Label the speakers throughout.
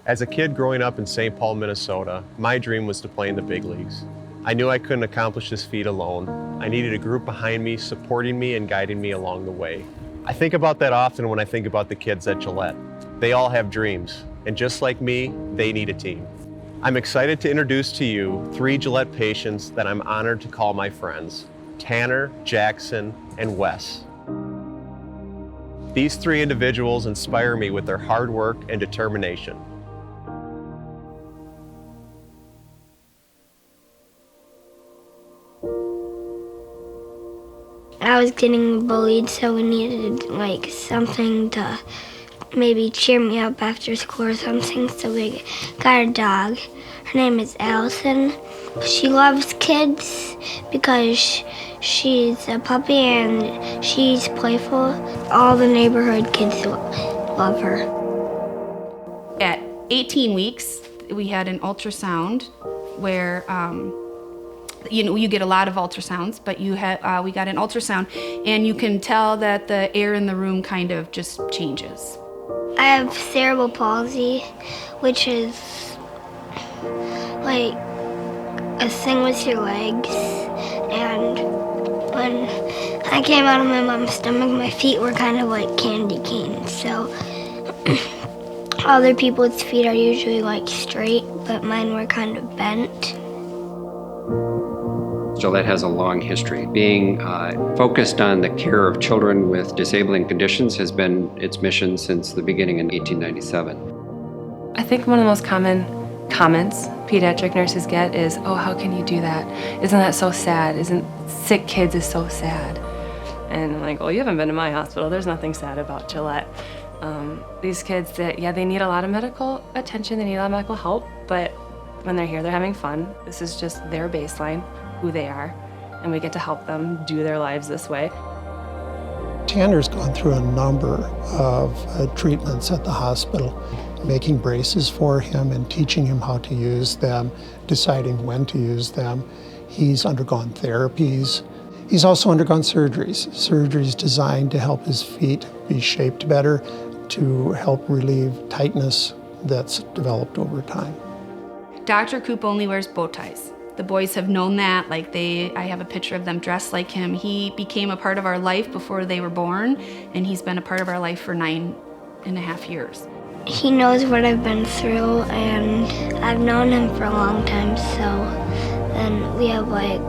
Speaker 1: As a kid growing up in St. Paul, Minnesota, my dream was to play in the big leagues. I knew I couldn't accomplish this feat alone. I needed a group behind me, supporting me and guiding me along the way. I think about that often when I think about the kids at Gillette. They all have dreams, and just like me, they need a team. I'm excited to introduce to you 3 Gillette patients that I'm honored to call my friends, Tanner, Jackson, and Wes. These 3 individuals inspire me with their hard work and determination.
Speaker 2: I was getting bullied, so we needed something to maybe cheer me up after school or something, so we got a dog. Her name is Allison. She loves kids because she's a puppy and she's playful. All the neighborhood kids love her.
Speaker 3: At 18 weeks, we had an ultrasound where you get a lot of ultrasounds, but we got an ultrasound, and you can tell that the air in the room kind of just changes.
Speaker 2: I have cerebral palsy, which is like a thing with your legs. And when I came out of my mom's stomach, my feet were kind of like candy canes. So other people's feet are usually straight, but mine were kind of bent.
Speaker 4: Gillette has a long history. Being focused on the care of children with disabling conditions has been its mission since the beginning in 1897.
Speaker 5: I think one of the most common comments pediatric nurses get is, "Oh, how can you do that? Isn't that so sad? Isn't sick kids is so sad?" And I'm like, "Well, you haven't been to my hospital. There's nothing sad about Gillette." These kids, they need a lot of medical attention. They need a lot of medical help, but when they're here, they're having fun. This is just their baseline, who they are, and we get to help them do their lives this way.
Speaker 6: Tanner's gone through a number of treatments at the hospital, making braces for him and teaching him how to use them, deciding when to use them. He's undergone therapies. He's also undergone surgeries designed to help his feet be shaped better, to help relieve tightness that's developed over time.
Speaker 3: Dr. Coop only wears bow ties. The boys have known that. I have a picture of them dressed like him. He became a part of our life before they were born, and he's been a part of our life for 9.5 years.
Speaker 2: He knows what I've been through, and I've known him for a long time, so then we have a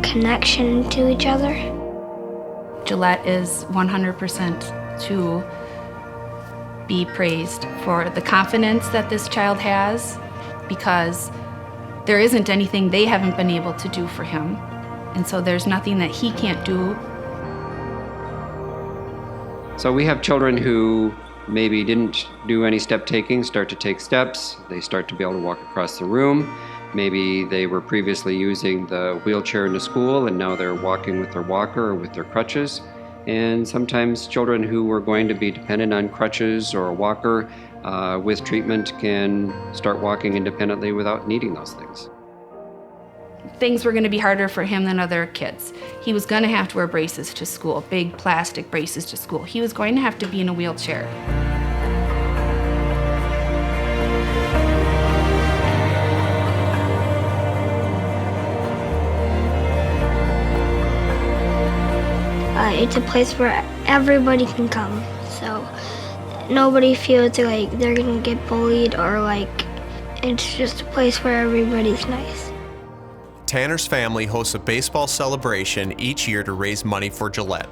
Speaker 2: connection to each other.
Speaker 3: Gillette is 100% to be praised for the confidence that this child has, because there isn't anything they haven't been able to do for him, and so there's nothing that he can't do.
Speaker 4: So we have children who maybe didn't do any step taking, start to take steps. They start to be able to walk across the room. Maybe they were previously using the wheelchair in the school and now they're walking with their walker or with their crutches. And sometimes children who were going to be dependent on crutches or a walker with treatment can start walking independently without needing those things.
Speaker 3: Things were going to be harder for him than other kids. He was going to have to wear braces to school, big plastic braces to school. He was going to have to be in a wheelchair.
Speaker 2: It's a place where everybody can come, so nobody feels like they're gonna get bullied or it's just a place where everybody's nice.
Speaker 1: Tanner's family hosts a baseball celebration each year to raise money for Gillette.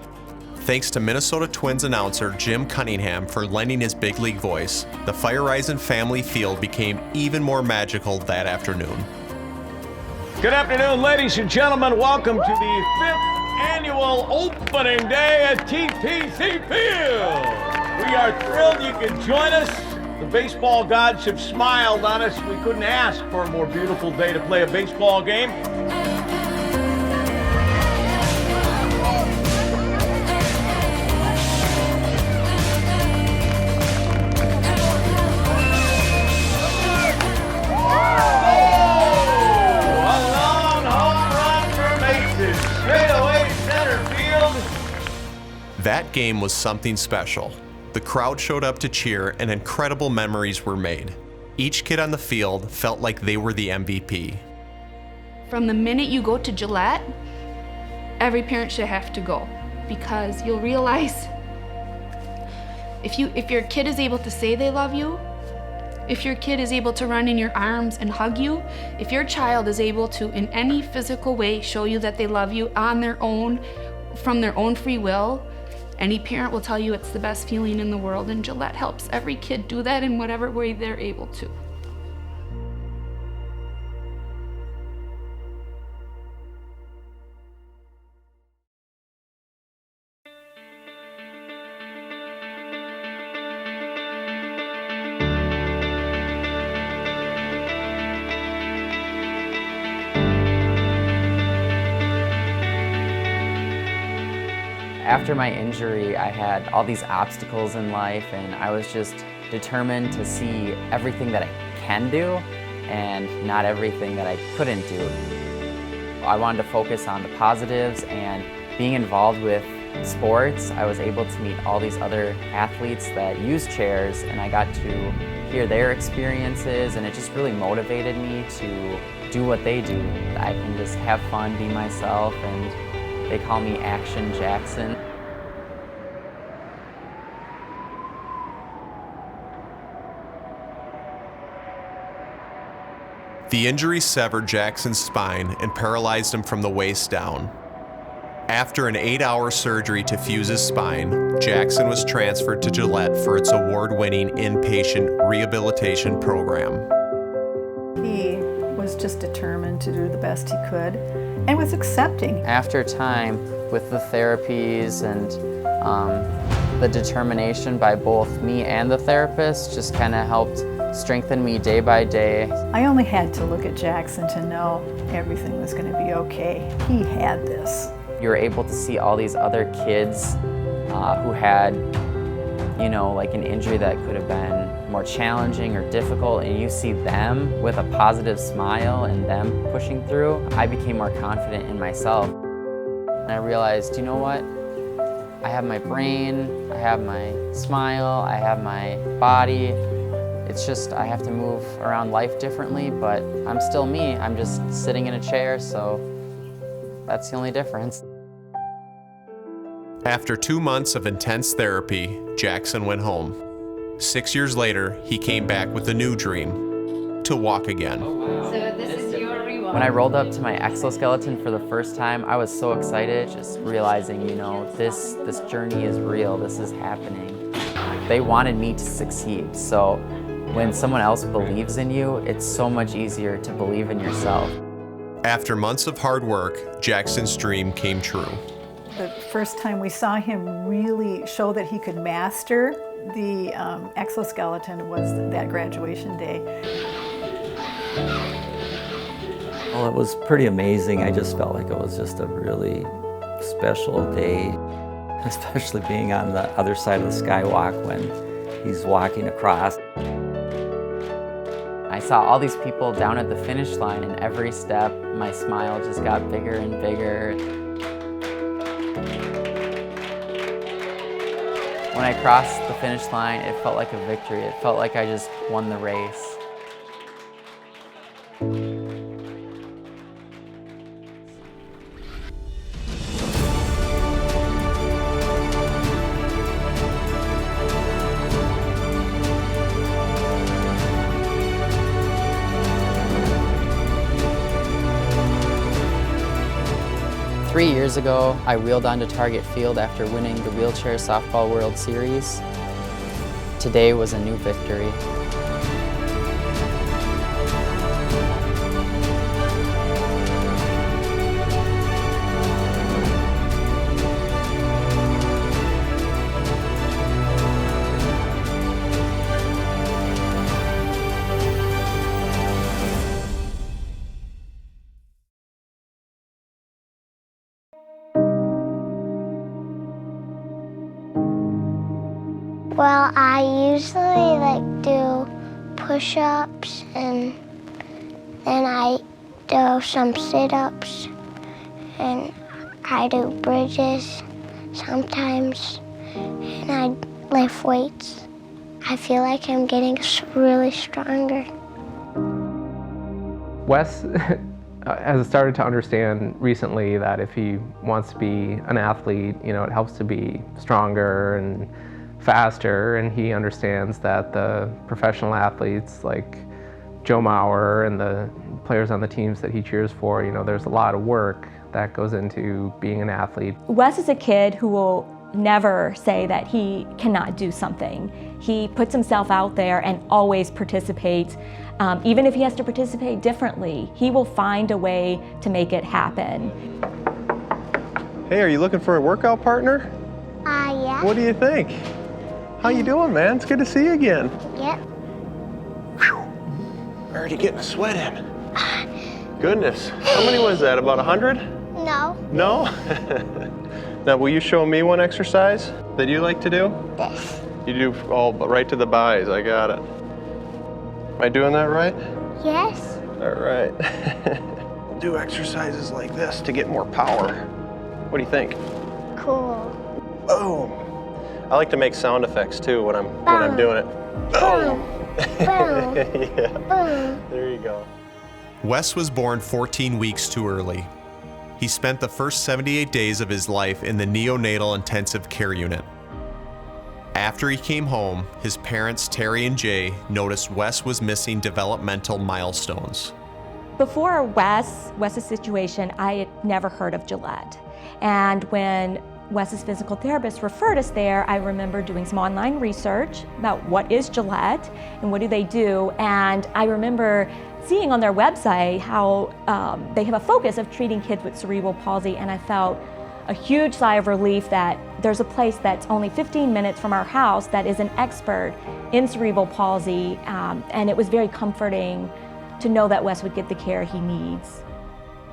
Speaker 1: Thanks to Minnesota Twins announcer Jim Cunningham for lending his big league voice, the Fire Rising family field became even more magical that afternoon.
Speaker 7: Good afternoon, ladies and gentlemen. Welcome to the 5th annual opening day at TPC Field. We are thrilled you could join us. The baseball gods have smiled on us. We couldn't ask for a more beautiful day to play a baseball game.
Speaker 1: That game was something special. The crowd showed up to cheer and incredible memories were made. Each kid on the field felt like they were the MVP.
Speaker 3: From the minute you go to Gillette, every parent should have to go, because you'll realize if your kid is able to say they love you, if your kid is able to run in your arms and hug you, if your child is able to in any physical way show you that they love you on their own, from their own free will, any parent will tell you it's the best feeling in the world, and Gillette helps every kid do that in whatever way they're able to.
Speaker 8: After my injury, I had all these obstacles in life, and I was just determined to see everything that I can do and not everything that I couldn't do. I wanted to focus on the positives, and being involved with sports, I was able to meet all these other athletes that use chairs, and I got to hear their experiences, and it just really motivated me to do what they do. I can just have fun, be myself, and they call me Action Jackson.
Speaker 1: The injury severed Jackson's spine and paralyzed him from the waist down. After an 8-hour surgery to fuse his spine, Jackson was transferred to Gillette for its award-winning inpatient rehabilitation program.
Speaker 9: He was just determined to do the best he could and was accepting.
Speaker 8: After time with the therapies and the determination by both me and the therapist just kind of helped strengthen me day by day.
Speaker 9: I only had to look at Jackson to know everything was going to be okay. He had this.
Speaker 8: You were able to see all these other kids who had, like an injury that could have been more challenging or difficult, and you see them with a positive smile and them pushing through. I became more confident in myself. And I realized, you know what? I have my brain, I have my smile, I have my body. It's just I have to move around life differently, but I'm still me. I'm just sitting in a chair, so that's the only difference.
Speaker 1: After 2 months of intense therapy, Jackson went home. 6 years later, he came back with a new dream, to walk again.
Speaker 3: So this is your reward.
Speaker 8: When I rolled up to my exoskeleton for the first time, I was so excited, just realizing, this journey is real, this is happening. They wanted me to succeed, so when someone else believes in you, it's so much easier to believe in yourself.
Speaker 1: After months of hard work, Jackson's dream came true.
Speaker 9: The first time we saw him really show that he could master the exoskeleton was that graduation day.
Speaker 10: Well, it was pretty amazing. I just felt like it was just a really special day, especially being on the other side of the skywalk when he's walking across.
Speaker 8: I saw all these people down at the finish line, and every step, my smile just got bigger and bigger. When I crossed the finish line, it felt like a victory. It felt like I just won the race. 3 years ago, I wheeled onto Target Field after winning the Wheelchair Softball World Series. Today was a new victory.
Speaker 2: Well, I usually do push-ups, and then I do some sit-ups, and I do bridges sometimes, and I lift weights. I feel like I'm getting really stronger.
Speaker 11: Wes has started to understand recently that if he wants to be an athlete, it helps to be stronger and faster, and he understands that the professional athletes like Joe Mauer and the players on the teams that he cheers for, there's a lot of work that goes into being an athlete.
Speaker 12: Wes is a kid who will never say that he cannot do something. He puts himself out there and always participates. Even if he has to participate differently, he will find a way to make it happen.
Speaker 1: Hey, are you looking for a workout partner?
Speaker 2: Yeah.
Speaker 1: What do you think? How you doing, man? It's good to see you again.
Speaker 2: Yep.
Speaker 1: Already getting a sweat in. Goodness. How many was that? About 100?
Speaker 2: No.
Speaker 1: No? Now, will you show me one exercise that you like to do?
Speaker 2: This.
Speaker 1: You do all right to the buys. I got it. Am I doing that right?
Speaker 2: Yes.
Speaker 1: All right. We'll do exercises like this to get more power. What do you think?
Speaker 2: Cool.
Speaker 1: Boom. I like to make sound effects too when I'm doing it.
Speaker 2: Boom. Boom.
Speaker 1: Yeah.
Speaker 2: Boom.
Speaker 1: There you go.
Speaker 13: Wes was born 14 weeks too early. He spent the first 78 days of his life in the neonatal intensive care unit. After he came home, his parents, Terry and Jay, noticed Wes was missing developmental milestones.
Speaker 12: Before Wes's situation, I had never heard of Gillette. And when Wes's physical therapist referred us there, I remember doing some online research about what is Gillette and what do they do. And I remember seeing on their website how they have a focus of treating kids with cerebral palsy, and I felt a huge sigh of relief that there's a place that's only 15 minutes from our house that is an expert in cerebral palsy, and it was very comforting to know that Wes would get the care he needs.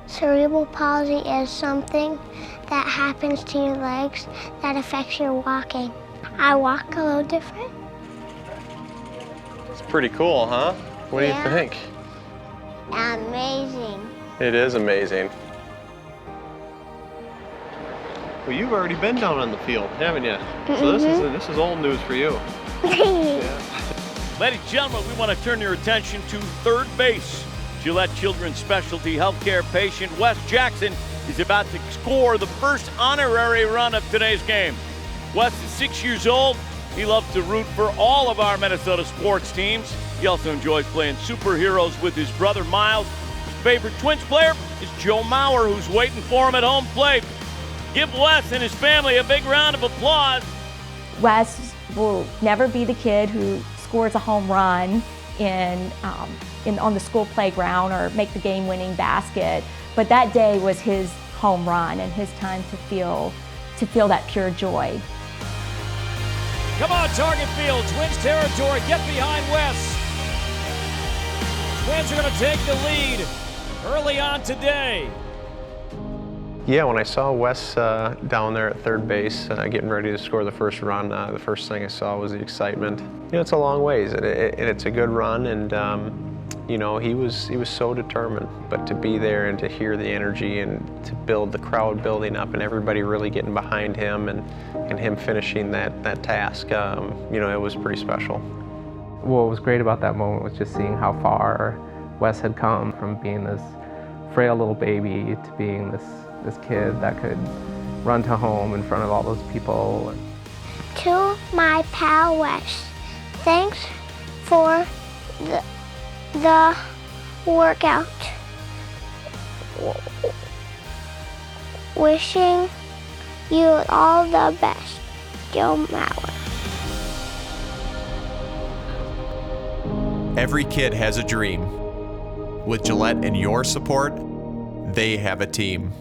Speaker 2: Cerebral palsy is something that happens to your legs that affects your walking. I walk a little different.
Speaker 1: It's pretty cool, huh? What do you think?
Speaker 2: Amazing.
Speaker 1: It is amazing. Well, you've already been down on the field, haven't you? So this is old news for you. Yeah.
Speaker 7: Ladies and gentlemen, we want to turn your attention to third base. Gillette Children's Specialty Healthcare patient Wes Jackson is about to score the first honorary run of today's game. Wes is 6 years old. He loves to root for all of our Minnesota sports teams. He also enjoys playing superheroes with his brother Miles. His favorite Twins player is Joe Mauer, who's waiting for him at home plate. Give Wes and his family a big round of applause.
Speaker 12: Wes will never be the kid who scores a home run on the school playground or make the game-winning basket, but that day was his home run and his time to feel that pure joy.
Speaker 7: Come on, Target Field, Twins territory, get behind Wes. Twins are going to take the lead early on today.
Speaker 1: Yeah, when I saw Wes down there at third base, getting ready to score the first run, the first thing I saw was the excitement. It's a long ways, and it's a good run, and he was so determined. But to be there and to hear the energy and to build the crowd building up and everybody really getting behind him and him finishing that task, it was pretty special.
Speaker 11: What was great about that moment was just seeing how far Wes had come from being this frail little baby to being this kid that could run to home in front of all those people.
Speaker 2: To my pal Wes, thanks for the workout. Wishing you all the best, Joe Mauer.
Speaker 13: Every kid has a dream. With Gillette and your support, they have a team.